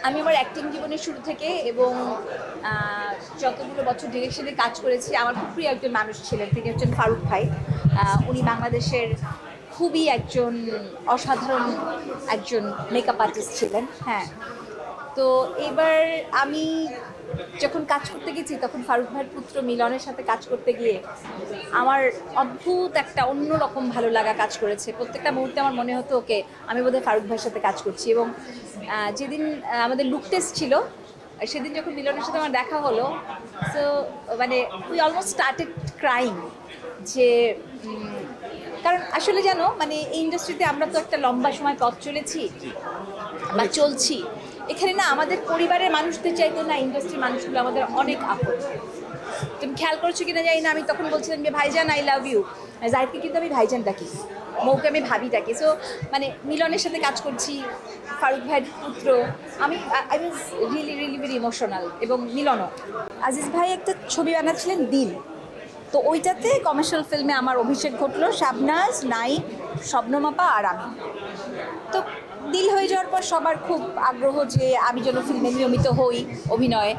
আমি আমার অ্যাক্টিং জীবনের শুরু থেকে এবং যতগুলো বছর ডিরেকশনে কাজ করেছি আমার খুব প্রিয় একজন মানুষ ছিলেন, তিনি হচ্ছেন ফারুক ভাই। উনি বাংলাদেশের খুবই একজন অসাধারণ একজন মেকআপ আর্টিস্ট ছিলেন। হ্যাঁ, তো এবার আমি যখন কাজ করতে গেছি তখন ফারুক ভাইয়ের পুত্র মিলনের সাথে কাজ করতে গিয়ে আমার অদ্ভুত একটা অন্যরকম ভালো লাগা কাজ করেছে। প্রত্যেকটা মুহূর্তে আমার মনে হতো ওকে আমি বোধহয় ফারুক ভাইয়ের সাথে কাজ করছি। এবং যেদিন আমাদের লুক টেস্ট ছিল সেদিন যখন মিলনের সাথে আমার দেখা হলো, সো মানে উই অলমোস্ট স্টার্টেড ক্রাইং। যে কারণ আসলে জানো মানে এই ইন্ডাস্ট্রিতে আমরা তো একটা লম্বা সময় পথ চলেছি বা চলছি। এখানে না আমাদের পরিবারের মানুষদের চাইতে না ইন্ডাস্ট্রির মানুষগুলো আমাদের অনেক আপন। তুমি খেয়াল করছো কিনা জানি না, আমি তখন বলছিলাম যে ভাইজান আই লাভ ইউ, জাহিদকে কিন্তু আমি ভাইজান ডাকি, মৌকে আমি ভাবি ডাকি। সো মানে মিলনের সাথে কাজ করছি, ফারুক ভাইয়ের পুত্র, আমি I was really really very emotional. এবং মিলনও, আজিজ ভাই একটা ছবি বানাচ্ছিলেন দিল, তো ওইটাতে কমার্শিয়াল ফিল্মে আমার অভিষেক ঘটলো, শাবনাজ, নাইম, শবনম আপা আর আমি। তো দিল হয়ে যাওয়ার পর সবার খুব আগ্রহ যে আমি যেন ফিল্মে নিয়মিত হই অভিনয়ে।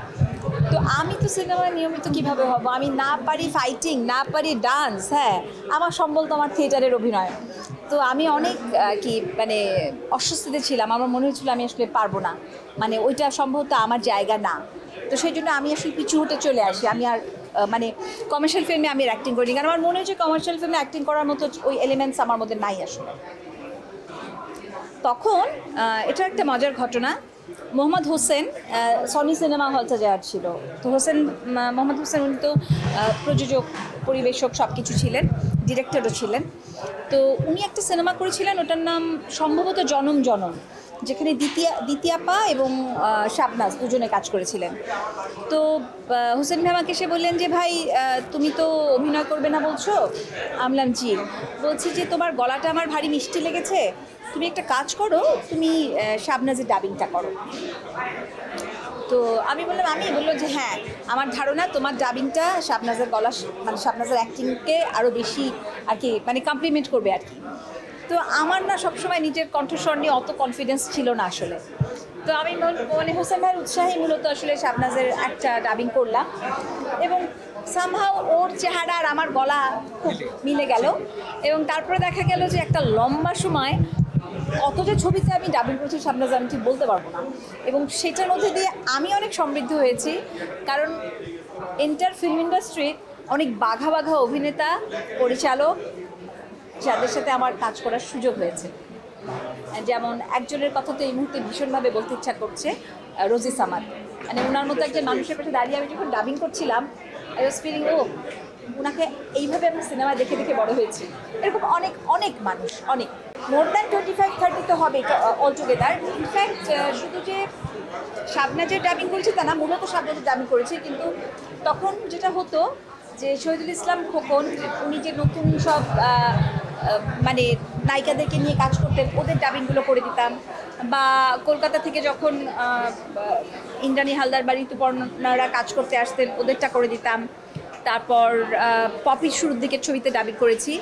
তো আমি তো সিনেমায় নিয়মিত কিভাবে হব, আমি না পারি ফাইটিং, না পারি ডান্স। হ্যাঁ, আমার সম্বল তো আমার থিয়েটারের অভিনয়। তো আমি অনেক কি মানে অস্বস্তিতে ছিলাম, আমার মনে হচ্ছিল আমি আসলে পারবো না, মানে ওইটা সম্ভবত আমার জায়গা না। তো সেই জন্য আমি আসলে পিছু হতে চলে আসি। আমি আর মানে কমার্শিয়াল ফিল্মে আমি আর অ্যাক্টিং করি, কারণ আমার মনে হচ্ছে কমার্শিয়াল ফিল্মে অ্যাক্টিং করার মতো ওই এলিমেন্টস আমার মধ্যে নাই আসলে। তখন এটা একটা মজার ঘটনা, মোহাম্মদ হোসেন সনি সিনেমা হলটা যাওয়ার ছিল। তো মোহাম্মদ হোসেন উনি তো প্রযোজক, পরিবেশক সব কিছু ছিলেন, ডিরেক্টরও ছিলেন। তো উনি একটা সিনেমা করেছিলেন, ওটার নাম সম্ভবত জনম জনম, যেখানে দ্বিতীয়াপা এবং শাবনাজ দুজনে কাজ করেছিলেন। তো হোসেন ভাই আমাকে এসে বললেন যে ভাই তুমি তো অভিনয় করবে না বলছো। আমলাম জি। বলছি যে তোমার গলাটা আমার ভারী মিষ্টি লেগেছে, তুমি একটা কাজ করো, তুমি শাবনাজের ডাবিংটা করো। তো আমি বললাম আমি, বললো যে হ্যাঁ আমার ধারণা তোমার ডাবিংটা শাবনাজের গলা মানে শাবনাজের অ্যাক্টিংকে আরও বেশি আর কি মানে কমপ্লিমেন্ট করবে আর কি। তো আমার না সবসময় নিজের কণ্ঠস্বর নিয়ে অত কনফিডেন্স ছিল না আসলে। তো আমি মানে হোসেন ভাইয়ের উৎসাহে মূলত আসলে শাবনাজের একটা ডাবিং করলাম এবং সামহাও ওর চেহারা আর আমার গলা খুব মিলে গেল। এবং তারপরে দেখা গেল যে একটা লম্বা সময় কত যে ছবিতে আমি ডাবিং করছি শাবনাজ আমি ঠিক বলতে পারবো না। এবং সেটার মধ্যে দিয়ে আমি অনেক সমৃদ্ধ হয়েছি, কারণ এন্টার ফিল্ম ইন্ডাস্ট্রি অনেক বাঘা বাঘা অভিনেতা, পরিচালক যাদের সাথে আমার কাজ করার সুযোগ হয়েছে। যেমন একজনের কথা তো এই মুহূর্তে ভীষণভাবে বলতে ইচ্ছা করছে, রোজি সামাদ। মানে ওনার মতো একজন মানুষের পাশে দাঁড়িয়ে আমি যখন ডাবিং করছিলাম আই ওয়াজ ফিলিং ওনাকে এইভাবে আমি সিনেমায় দেখে দেখে বড় হয়েছি। এরকম অনেক অনেক মানুষ, অনেক মোর দ্যান 25-30 তো হবে অল টুগেদার। ইনফ্যাক্ট শুধু যে শাবনাজের ডাবিং করেছি তা না, মূলত শাবনাজের ডাবিং করেছি। কিন্তু তখন যেটা হতো যে শহীদুল ইসলাম খোকন উনি যে নতুন সব মানে নায়িকাদেরকে নিয়ে কাজ করতেন, ওদের ডাবিংগুলো করে দিতাম। বা কলকাতা থেকে যখন ইন্দ্রাণী হালদার বা ঋতুপর্ণারা কাজ করতে আসতেন ওদেরটা করে দিতাম। তারপর পপির শুরুর দিকের ছবিতে ডাবিং করেছি।